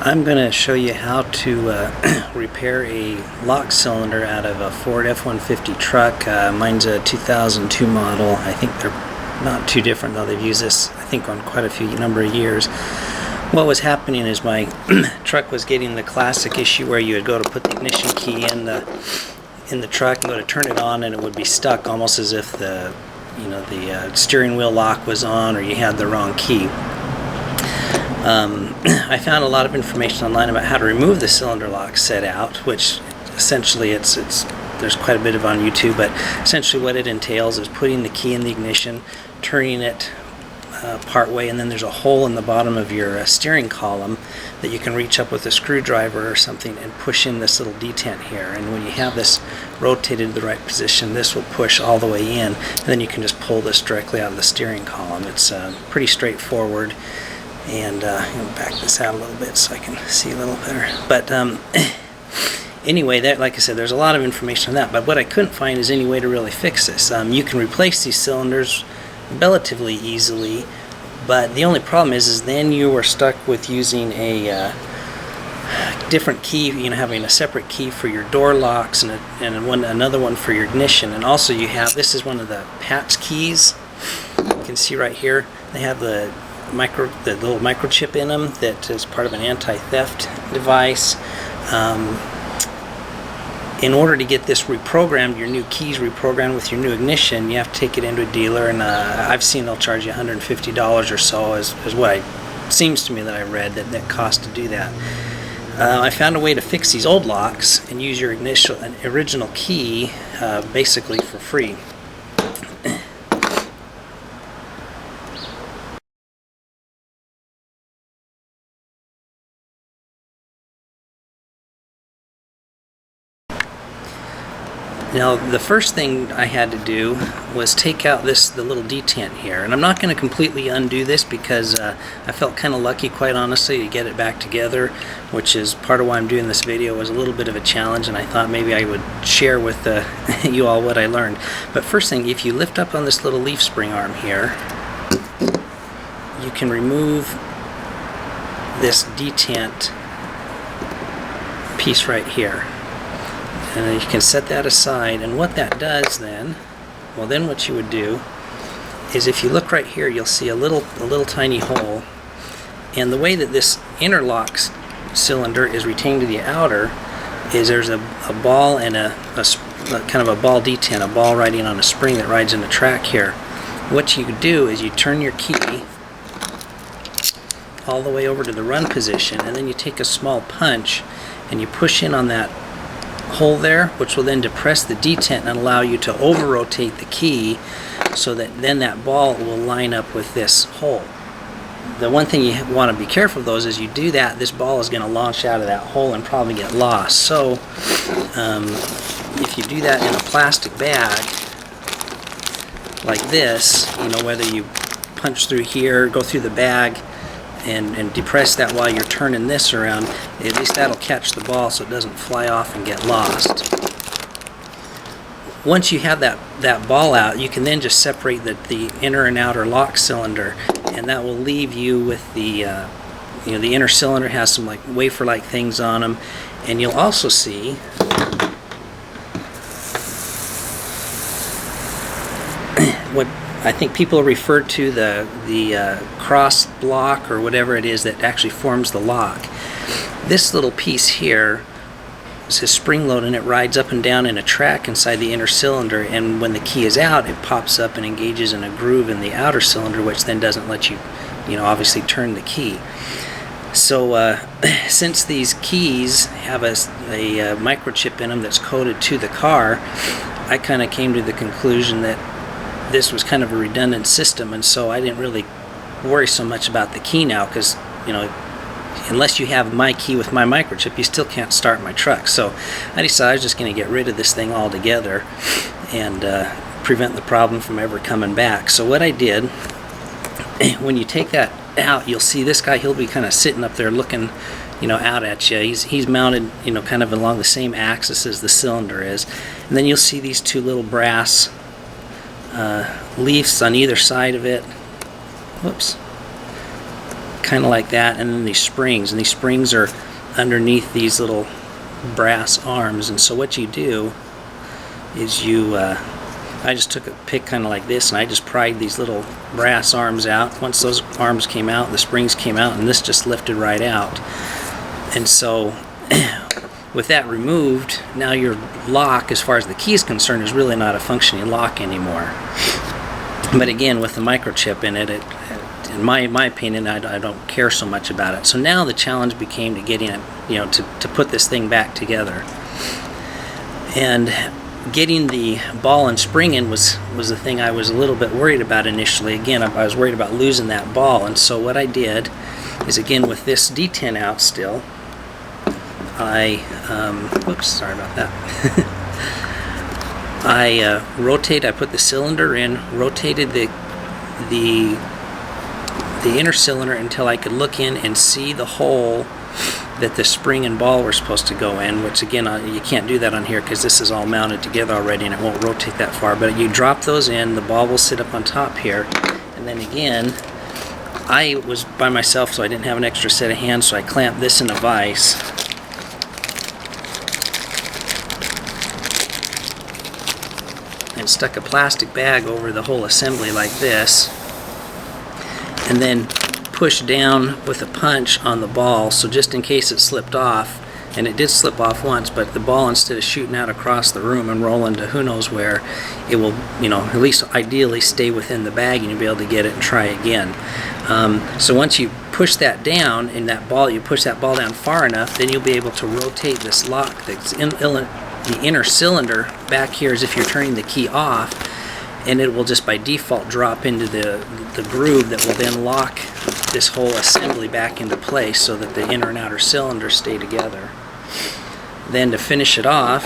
I'm going to show you how to repair a lock cylinder out of a Ford F-150 truck. Mine's a 2002 model. I think they're not too different, though. They've used this, I think, on quite a few number of years. What was happening is my truck was getting the classic issue where you would go to put the ignition key in the truck and go to turn it on, and it would be stuck, almost as if the steering wheel lock was on or you had the wrong key. I found a lot of information online about how to remove the cylinder lock set out, which essentially there's quite a bit of on YouTube, but essentially what it entails is putting the key in the ignition, turning it part way, and then there's a hole in the bottom of your steering column that you can reach up with a screwdriver or something and push in this little detent here. And when you have this rotated to the right position, this will push all the way in, and then you can just pull this directly out of the steering column. It's pretty straightforward. And I'm going to back this out a little bit so I can see a little better. But anyway, like I said, there's a lot of information on that. But what I couldn't find is any way to really fix this. You can replace these cylinders relatively easily, but the only problem is then you are stuck with using a different key, having a separate key for your door locks and another one for your ignition. And also you have, this is one of the patch keys. You can see right here, they have the little microchip in them that is part of an anti-theft device. In order to get this reprogrammed, your new keys reprogrammed with your new ignition, you have to take it into a dealer, and I've seen they'll charge you $150 or so, is what seems to me that I read that cost to do that. I found a way to fix these old locks and use your original key basically for free. Now, the first thing I had to do was take out the little detent here, and I'm not going to completely undo this because I felt kind of lucky, quite honestly, to get it back together, which is part of why I'm doing this video. It was a little bit of a challenge, and I thought maybe I would share with you all what I learned. But first thing, if you lift up on this little leaf spring arm here, you can remove this detent piece right here. And then you can set that aside, and what that does then, well, then what you would do is, if you look right here, you'll see a little tiny hole, and the way that this inner lock cylinder is retained to the outer is there's a ball and a kind of a ball detent, a ball riding on a spring that rides in the track here. What you do is you turn your key all the way over to the run position, and then you take a small punch and you push in on that hole there, which will then depress the detent and allow you to over rotate the key so that then that ball will line up with this hole. The one thing you want to be careful of, though, is as you do that, this ball is going to launch out of that hole and probably get lost. So if you do that in a plastic bag like this, whether you punch through here, go through the bag, and depress that while you're turning this around, at least that'll catch the ball so it doesn't fly off and get lost. Once you have that ball out, you can then just separate the inner and outer lock cylinder, and that will leave you with the inner cylinder has some like wafer-like things on them, and you'll also see what I think people refer to the cross block or whatever it is that actually forms the lock. This little piece here is a spring load, and it rides up and down in a track inside the inner cylinder, and when the key is out, it pops up and engages in a groove in the outer cylinder, which then doesn't let you, obviously turn the key. So since these keys have a microchip in them that's coded to the car, I kind of came to the conclusion that this was kind of a redundant system, and so I didn't really worry so much about the key now, because unless you have my key with my microchip, you still can't start my truck. So I decided I was just going to get rid of this thing altogether and prevent the problem from ever coming back. So what I did, when you take that out, you'll see this guy, he'll be kind of sitting up there looking out at you. He's mounted kind of along the same axis as the cylinder is, and then you'll see these two little brass leaves on either side of it. Whoops. kind of like that, and then these springs are underneath these little brass arms. And so what you do is you I just took a pick kind of like this, and I just pried these little brass arms out. Once those arms came out, the springs came out, and this just lifted right out. And so with that removed, now your lock, as far as the key is concerned, is really not a functioning lock anymore. But again, with the microchip in it, in my opinion, I don't care so much about it. So now the challenge became to getting it, to put this thing back together. And getting the ball and spring in was the thing I was a little bit worried about initially. Again, I was worried about losing that ball. And so what I did is, again, with this D10 out still, whoops, sorry about that. I put the cylinder in, rotated the inner cylinder until I could look in and see the hole that the spring and ball were supposed to go in, which again, you can't do that on here because this is all mounted together already and it won't rotate that far. But you drop those in, the ball will sit up on top here, and then again, I was by myself, so I didn't have an extra set of hands, so I clamped this in a vise. And stuck a plastic bag over the whole assembly like this, and then pushed down with a punch on the ball, so just in case it slipped off, and it did slip off once, but the ball, instead of shooting out across the room and rolling to who knows where, it will, at least ideally stay within the bag, and you'll be able to get it and try again. So once you push that down in that ball, you push that ball down far enough, then you'll be able to rotate this lock that's in the inner cylinder back here as if you're turning the key off, and it will just by default drop into the groove that will then lock this whole assembly back into place so that the inner and outer cylinders stay together. Then to finish it off,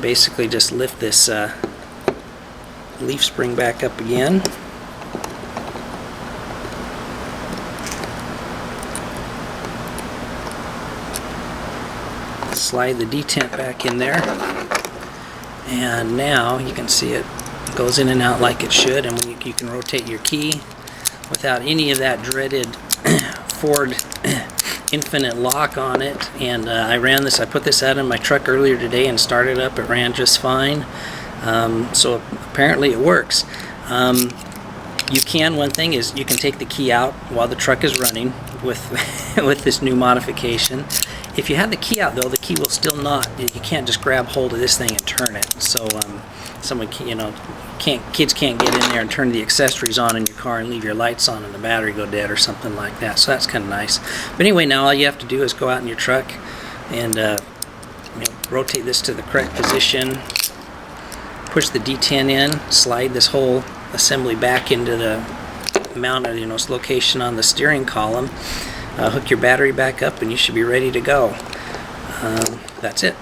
basically just lift this leaf spring back up again. Slide the detent back in there, and now you can see it goes in and out like it should, and you can rotate your key without any of that dreaded Ford infinite lock on it. And I put this out in my truck earlier today and started up. It ran just fine. So apparently it works. One thing is you can take the key out while the truck is running with with this new modification. If you have the key out though, the key will still not, you can't just grab hold of this thing and turn it. So kids can't get in there and turn the accessories on in your car and leave your lights on and the battery go dead or something like that. So that's kind of nice. But anyway, now all you have to do is go out in your truck and rotate this to the correct position, push the D10 in, slide this whole assembly back into the mounted its location on the steering column, hook your battery back up, and you should be ready to go. That's it.